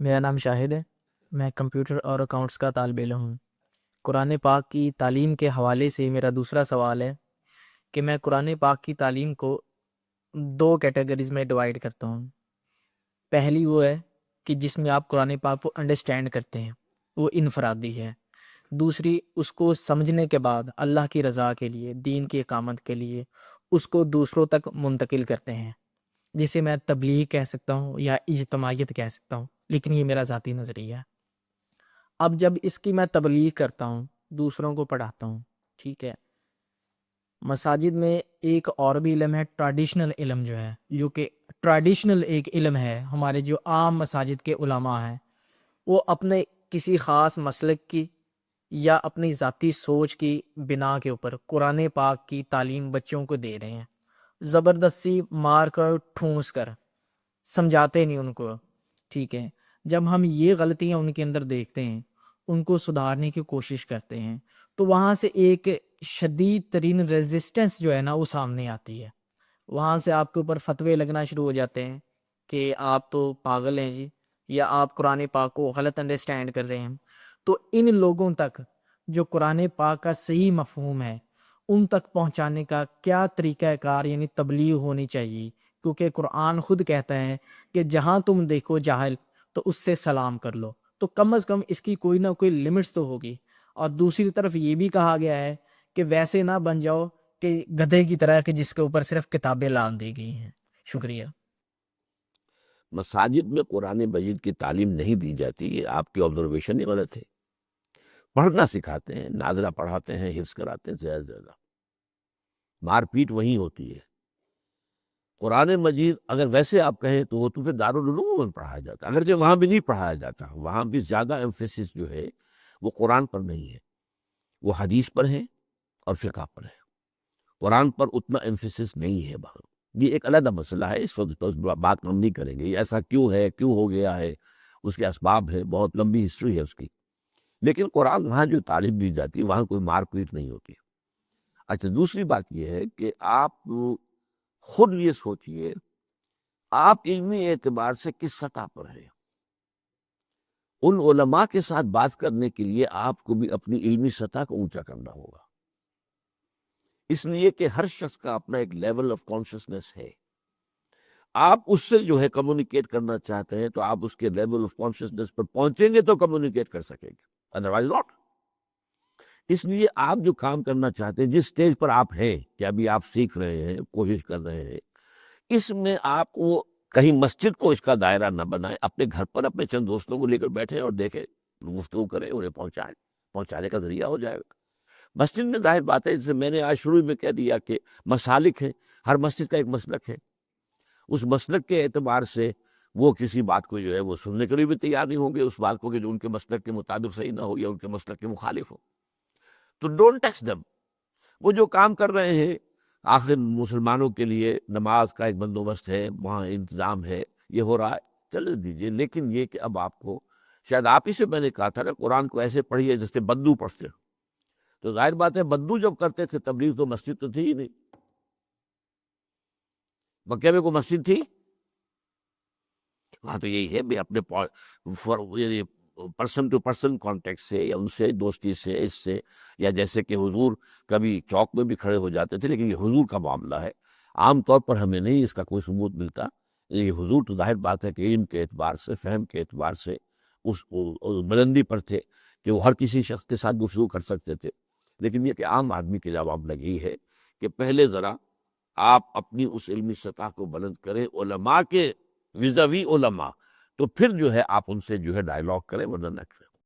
میرا نام شاہد ہے، میں کمپیوٹر اور اکاؤنٹس کا طالب علم ہوں۔ قرآن پاک کی تعلیم کے حوالے سے میرا دوسرا سوال ہے کہ میں قرآن پاک کی تعلیم کو دو کیٹیگریز میں ڈیوائیڈ کرتا ہوں۔ پہلی وہ ہے کہ جس میں آپ قرآن پاک کو انڈرسٹینڈ کرتے ہیں، وہ انفرادی ہے۔ دوسری، اس کو سمجھنے کے بعد اللہ کی رضا کے لیے، دین کی اقامت کے لیے اس کو دوسروں تک منتقل کرتے ہیں، جسے میں تبلیغ کہہ سکتا ہوں یا اجتماعیت کہہ سکتا ہوں، لیکن یہ میرا ذاتی نظریہ ہے۔ اب جب اس کی میں تبلیغ کرتا ہوں، دوسروں کو پڑھاتا ہوں، ٹھیک ہے، مساجد میں ایک اور بھی علم ہے، ٹریڈیشنل علم جو ہے، جو کہ ٹریڈیشنل ایک علم ہے۔ ہمارے جو عام مساجد کے علماء ہیں وہ اپنے کسی خاص مسلک کی یا اپنی ذاتی سوچ کی بنا کے اوپر قرآن پاک کی تعلیم بچوں کو دے رہے ہیں، زبردستی مار کر ٹھونس کر، سمجھاتے نہیں ان کو، ٹھیک ہے۔ جب ہم یہ غلطیاں ان کے اندر دیکھتے ہیں، ان کو سدھارنے کی کوشش کرتے ہیں، تو وہاں سے ایک شدید ترین ریزسٹنس جو ہے نا وہ سامنے آتی ہے۔ وہاں سے آپ کے اوپر فتوے لگنا شروع ہو جاتے ہیں کہ آپ تو پاگل ہیں جی، یا آپ قرآن پاک کو غلط انڈرسٹینڈ کر رہے ہیں۔ تو ان لوگوں تک جو قرآن پاک کا صحیح مفہوم ہے ان تک پہنچانے کا کیا طریقہ کار یعنی تبلیغ ہونی چاہیے، کیونکہ قرآن خود کہتا ہے کہ جہاں تم دیکھو جاہل تو اس سے سلام کر لو، تو کم از کم اس کی کوئی نہ کوئی لمٹس تو ہوگی۔ اور دوسری طرف یہ بھی کہا گیا ہے کہ ویسے نہ بن جاؤ کہ گدھے کی طرح کہ جس کے اوپر صرف کتابیں لاد دی گئی ہیں۔ شکریہ۔ مساجد میں قرآن مجید کی تعلیم نہیں دی جاتی، یہ آپ کی آبزرویشن ہی غلط ہے۔ پڑھنا سکھاتے ہیں، ناظرہ پڑھاتے ہیں، حفظ کراتے ہیں، زیادہ سے زیادہ مار پیٹ وہیں ہوتی ہے۔ قرآن مجید اگر ویسے آپ کہیں تو وہ تو پھر دارالعلوم میں پڑھایا جاتا ہے، اگرچہ وہاں بھی نہیں پڑھایا جاتا، وہاں بھی زیادہ ایمفیسس جو ہے وہ قرآن پر نہیں ہے، وہ حدیث پر ہے اور فقہ پر ہے۔ قرآن پر اتنا ایمفیسس نہیں ہے وہاں۔ یہ ایک علیحدہ مسئلہ ہے، اس وقت پر بات ہم نہیں کریں گے یہ ایسا کیوں ہے، کیوں ہو گیا ہے، اس کے اسباب ہے، بہت لمبی ہسٹری ہے اس کی۔ لیکن قرآن وہاں جو تعلیم دی جاتی ہے وہاں کوئی مار پیٹ نہیں ہوتی۔ اچھا، دوسری بات یہ ہے کہ آپ خود یہ سوچئے آپ علمی اعتبار سے کس سطح پر ہیں۔ ان علماء کے ساتھ بات کرنے کے لیے آپ کو بھی اپنی علمی سطح کو اونچا کرنا ہوگا، اس لیے کہ ہر شخص کا اپنا ایک لیول آف کانشسنس ہے۔ آپ اس سے جو ہے کمیونیکیٹ کرنا چاہتے ہیں تو آپ اس کے لیول آف کانشسنس پر پہنچیں گے تو کمیونیکیٹ کر سکیں گے، ادروائز ناٹ۔ اس لیے آپ جو کام کرنا چاہتے ہیں، جس سٹیج پر آپ ہیں کہ ابھی آپ سیکھ رہے ہیں، کوشش کر رہے ہیں، اس میں آپ کو کہیں مسجد کو اس کا دائرہ نہ بنائیں، اپنے گھر پر اپنے چند دوستوں کو لے کر بیٹھیں اور دیکھیں، گفتگو کریں، انہیں پہنچانے کا ذریعہ ہو جائے گا۔ مسجد میں ظاہر بات ہے، جیسے میں نے آج شروع میں کہہ دیا کہ مسالک ہیں، ہر مسجد کا ایک مسلک ہے، اس مسلک کے اعتبار سے وہ کسی بات کو جو ہے وہ سننے کے لیے بھی تیار نہیں ہوں گے، اس بات کو کہ جو ان کے مسلک کے مطابق صحیح نہ ہو یا ان کے مسلک کے مخالف ہو، تو ڈونٹ ٹچ دم۔ وہ جو کام کر رہے ہیں، آخر مسلمانوں کے لیے نماز کا ایک بندوبست ہے، وہاں انتظام ہے، یہ ہو رہا ہے، چلے دیجئے۔ لیکن یہ کہ اب آپ کو، شاید آپ ہی سے میں نے کہا تھا کہ قرآن کو ایسے پڑھیے جیسے بدو پڑھتے ہو، تو ظاہر بات ہے بدو جب کرتے تھے تبلیغ تو مسجد تو تھی ہی نہیں۔ مکہ میں کوئی مسجد تھی؟ وہاں تو یہی ہے بھی اپنے پرسن ٹو پرسن کانٹیکٹ سے یا ان سے دوستی سے، اس سے، یا جیسے کہ حضور کبھی چوک میں بھی کھڑے ہو جاتے تھے، لیکن یہ حضور کا معاملہ ہے، عام طور پر ہمیں نہیں اس کا کوئی ثبوت ملتا۔ یہ حضور تو ظاہر بات ہے کہ علم کے اعتبار سے، فہم کے اعتبار سے اس بلندی پر تھے کہ وہ ہر کسی شخص کے ساتھ گفتگو کر سکتے تھے۔ لیکن یہ کہ عام آدمی کے جواب لگی ہے کہ پہلے ذرا آپ اپنی اس علمی سطح کو بلند کریں علماء کے ویزاوی علماء، تو پھر جو ہے آپ ان سے جو ہے ڈائلاگ کریں، ورنہ نہ کریں۔